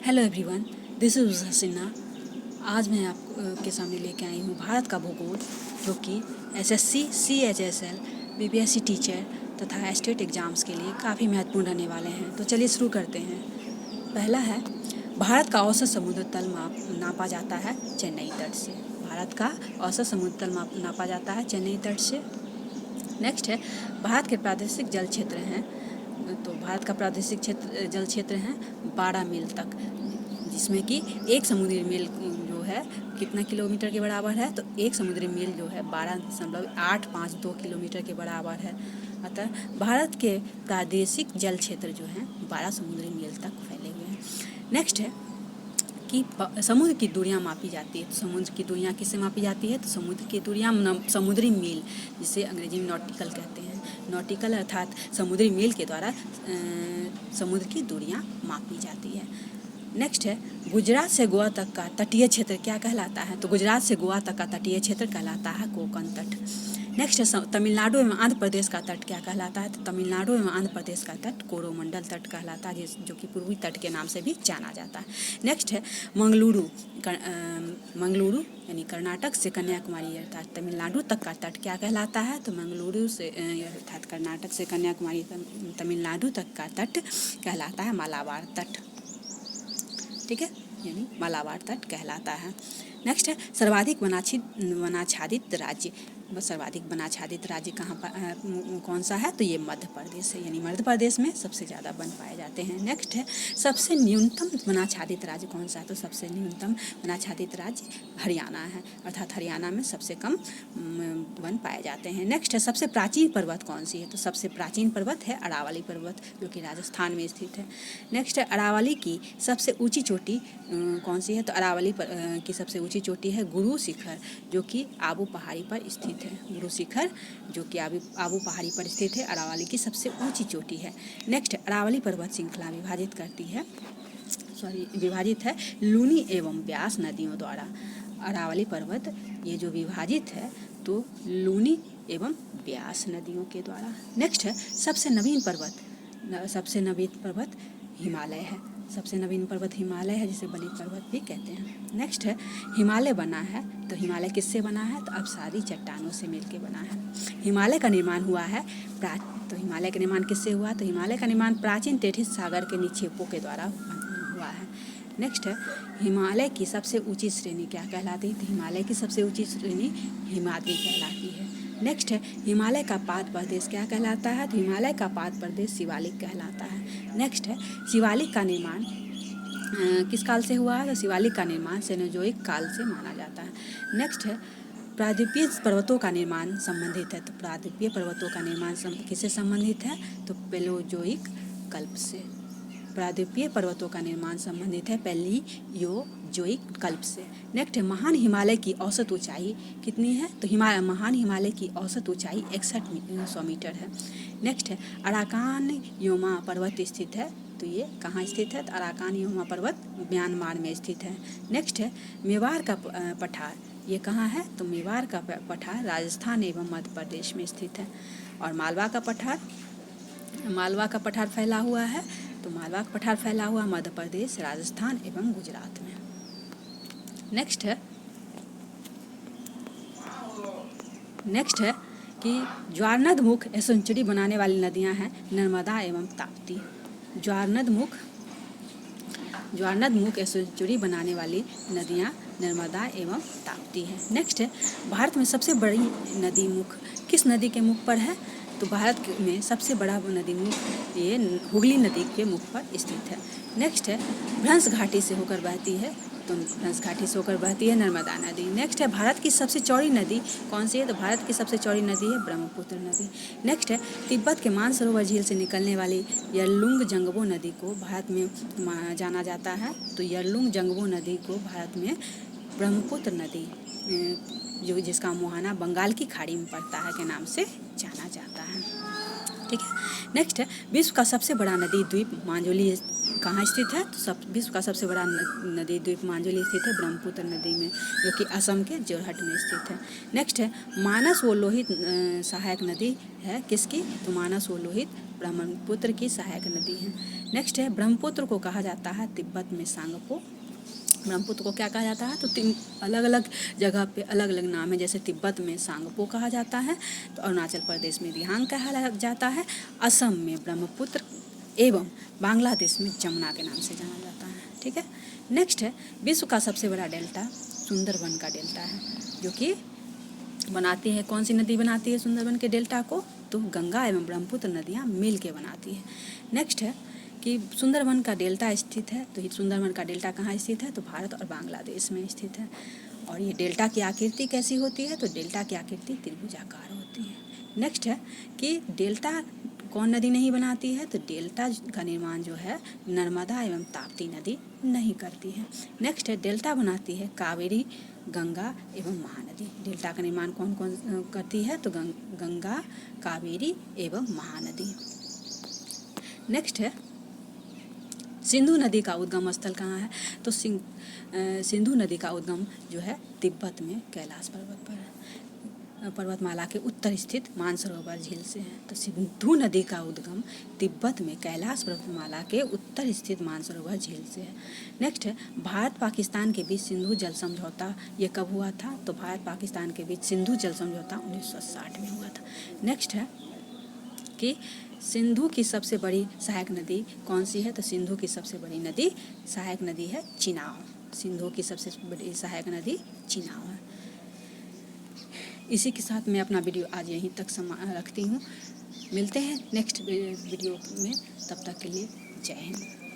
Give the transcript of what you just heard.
Hello everyone, this is हसीना। आज मैं आपके सामने लेके आई हूँ भारत का भूगोल, जो कि एसएससी, सीएचएसएल, बीपीएससी टीचर तथा स्टेट एग्ज़ाम्स के लिए काफ़ी महत्वपूर्ण रहने वाले हैं। तो चलिए शुरू करते हैं। पहला है, भारत का औसत समुद्र तल नापा जाता है चेन्नई तट से। भारत का औसत समुद्र तल नापा जाता है चेन्नई तट से। नेक्स्ट है, भारत के प्रादेशिक जल क्षेत्र हैं। तो भारत का प्रादेशिक जल क्षेत्र हैं 12 मील तक, जिसमें कि एक समुद्री मील जो है कितना किलोमीटर के बराबर है, तो एक समुद्री मील जो है 12.852 किलोमीटर के बराबर है। अतः भारत के प्रादेशिक जल क्षेत्र जो हैं 12 समुद्री मील तक फैले हुए हैं। नेक्स्ट है कि समुद्र की दूरियां मापी जाती है। तो समुद्र की दूरियां किससे मापी जाती है? तो समुद्र की दूरियां समुद्री मील, जिसे अंग्रेजी में नॉटिकल कहते हैं। नॉटिकल अर्थात समुद्री मील के द्वारा समुद्र की दूरियां मापी जाती है। नेक्स्ट है, गुजरात से गोवा तक का तटीय क्षेत्र क्या कहलाता है? तो गुजरात से गोवा तक का तटीय क्षेत्र कहलाता है कोंकण तट। नेक्स्ट है, तमिलनाडु एवं आंध्र प्रदेश का तट क्या कहलाता है? तो तमिलनाडु एवं आंध्र प्रदेश का तट कोरोमंडल तट कहलाता है, जो कि पूर्वी तट के नाम से भी जाना जाता है। नेक्स्ट है, मंगलुरु यानी कर्नाटक से कन्याकुमारी अर्थात तमिलनाडु तक का तट क्या कहलाता है? तो मंगलुरु से अर्थात कर्नाटक से कन्याकुमारी तमिलनाडु तक का तट कहलाता है मालाबार तट। ठीक है, यानी मालाबार तट कहलाता है। नेक्स्ट है, सर्वाधिक वनाच्छादित राज्य। सर्वाधिक वनाच्छादित राज्य कहाँ पर कौन सा है? तो ये मध्य प्रदेश है, यानी मध्य प्रदेश में सबसे ज़्यादा वन पाए जाते हैं। नेक्स्ट है, सबसे न्यूनतम वनाच्छादित राज्य कौन सा है? तो सबसे न्यूनतम वनाच्छादित राज्य हरियाणा है, अर्थात हरियाणा में सबसे कम वन पाए जाते हैं। नेक्स्ट है, सबसे प्राचीन पर्वत कौन सी है? तो सबसे प्राचीन पर्वत है अरावली पर्वत, जो कि राजस्थान में स्थित है। नेक्स्ट है, अरावली की सबसे ऊंची चोटी कौन सी है? तो अरावली की सबसे ऊंची चोटी है गुरु शिखर, जो कि आबू पहाड़ी पर स्थित है। गुरु शिखर जो कि आबू पहाड़ी पर स्थित है, अरावली की सबसे ऊंची चोटी है। नेक्स्ट, अरावली पर्वत श्रृंखला विभाजित है लूनी एवं ब्यास नदियों द्वारा। अरावली पर्वत ये जो विभाजित है तो लूनी एवं ब्यास नदियों के द्वारा। नेक्स्ट है, सबसे नवीन पर्वत हिमालय है। सबसे नवीन पर्वत हिमालय है, जिसे बलि पर्वत भी कहते हैं। नेक्स्ट है, हिमालय बना है, तो हिमालय किससे बना है? तो अवसादी चट्टानों से मिलकर बना है। हिमालय का निर्माण हुआ है तो हिमालय का निर्माण किससे हुआ? तो हिमालय का निर्माण प्राचीन टेथिस सागर के निक्षेपों के द्वारा हुआ है। नेक्स्ट है, हिमालय की सबसे ऊंची श्रेणी क्या कहलाती है? तो हिमालय की सबसे ऊंची श्रेणी हिमाद्री कहलाती है। नेक्स्ट है, हिमालय का पाद प्रदेश क्या कहलाता है? तो हिमालय का पाद प्रदेश शिवालिक कहलाता है। नेक्स्ट है, शिवालिक का निर्माण किस काल से हुआ है? तो शिवालिक का निर्माण सेनोजोइक काल से माना जाता है। नेक्स्ट है, प्रायद्वीपीय पर्वतों का निर्माण संबंधित है। तो प्रायद्वीपीय पर्वतों का निर्माण किससे संबंधित है? तो पेलोजोइक कल्प से। प्रायद्वीपीय पर्वतों का निर्माण संबंधित है पैलियोजोइक कल्प से। नेक्स्ट है, महान हिमालय की औसत ऊंचाई कितनी है? तो महान हिमालय की औसत ऊंचाई 6100 मीटर है। नेक्स्ट है, अराकान योमा पर्वत स्थित है। तो ये कहाँ स्थित है? तो अराकान योमा पर्वत म्यांमार में स्थित है। नेक्स्ट है, मेवाड़ का पठार ये कहाँ है? तो मेवाड़ का पठार राजस्थान एवं मध्य प्रदेश में स्थित है। और मालवा का पठार फैला हुआ है, तो मालवा का पठार फैला हुआ मध्य प्रदेश, राजस्थान एवं गुजरात में। नेक्स्ट है कि ज्वारनदमुख एसेंचुरी बनाने वाली नदियां हैं नर्मदा एवं ताप्ती। ज्वारनदमुख एसेंचुरी बनाने वाली नदियां नर्मदा एवं ताप्ती है। नेक्स्ट है, भारत में सबसे बड़ी नदी मुख किस नदी के मुख पर है? तो भारत में सबसे बड़ा नदी मुख ये हुगली नदी के मुख पर स्थित है। नेक्स्ट है, भ्रंश घाटी से होकर बहती है। तो भ्रंश घाटी से होकर बहती है नर्मदा नदी। नेक्स्ट है, भारत की सबसे चौड़ी नदी कौन सी है? तो भारत की सबसे चौड़ी नदी है ब्रह्मपुत्र नदी। नेक्स्ट है, तिब्बत के मानसरोवर झील से निकलने वाली यरलुंग जंगबो नदी को भारत में जाना जाता है। तो यरलुंग जंगबो नदी को भारत में ब्रह्मपुत्र नदी जो जिसका मुहाना बंगाल की खाड़ी में पड़ता है के नाम से जाना जाता है। ठीक है, नेक्स्ट है, विश्व का सबसे बड़ा नदी द्वीप मांजुली कहाँ स्थित है? तो विश्व का सबसे बड़ा नदी द्वीप मांजुली स्थित है ब्रह्मपुत्र नदी में, जो कि असम के जोरहट में स्थित है। नेक्स्ट है, मानस व लोहित सहायक नदी है किसकी? तो मानस व लोहित ब्रह्मपुत्र की सहायक नदी है। नेक्स्ट है ब्रह्मपुत्र को कहा जाता है तिब्बत में सांगपो। ब्रह्मपुत्र को क्या कहा जाता है, तो 3 अलग अलग जगह पे अलग अलग नाम है। जैसे तिब्बत में सांगपो कहा जाता है, तो अरुणाचल प्रदेश में दिहांग कहा जाता है, असम में ब्रह्मपुत्र एवं बांग्लादेश में जमुना के नाम से जाना जाता है। ठीक है। नेक्स्ट है विश्व का सबसे बड़ा डेल्टा सुंदरबन का डेल्टा है, जो कि बनाती है, कौन सी नदी बनाती है सुंदरबन के डेल्टा को, तो गंगा एवं ब्रह्मपुत्र नदियाँ मिल के बनाती है। नेक्स्ट है कि सुंदरबन का डेल्टा स्थित है, तो ये सुंदरबन का डेल्टा कहाँ स्थित है, तो भारत और बांग्लादेश में स्थित है। और ये डेल्टा की आकृति कैसी होती है, तो डेल्टा की आकृति त्रिभुजाकार होती है। नेक्स्ट है कि डेल्टा कौन नदी नहीं बनाती है, तो डेल्टा का निर्माण जो है नर्मदा एवं ताप्ती नदी नहीं करती है। नेक्स्ट है डेल्टा बनाती है कावेरी, गंगा एवं महानदी। डेल्टा का निर्माण कौन कौन करती है, तो गंगा, कावेरी एवं महानदी। नेक्स्ट है सिंधु नदी का उद्गम स्थल कहाँ है, तो सिंधु नदी का उद्गम जो है तिब्बत में कैलाश पर्वत पर पर्वतमाला के उत्तर स्थित मानसरोवर झील से है। तो सिंधु नदी का उद्गम तिब्बत में कैलाश पर्वतमाला के उत्तर स्थित मानसरोवर झील से है। नेक्स्ट है भारत पाकिस्तान के बीच सिंधु जल समझौता, ये कब हुआ था, तो भारत पाकिस्तान के बीच सिंधु जल समझौता 1960 में हुआ था। नेक्स्ट है कि सिंधु की सबसे बड़ी सहायक नदी कौन सी है, तो सिंधु की सबसे बड़ी नदी सहायक नदी है चिनाब। सिंधु की सबसे बड़ी सहायक नदी चिनाब है। इसी के साथ मैं अपना वीडियो आज यहीं तक रखती हूँ। मिलते हैं नेक्स्ट वीडियो में, तब तक के लिए जय हिंद।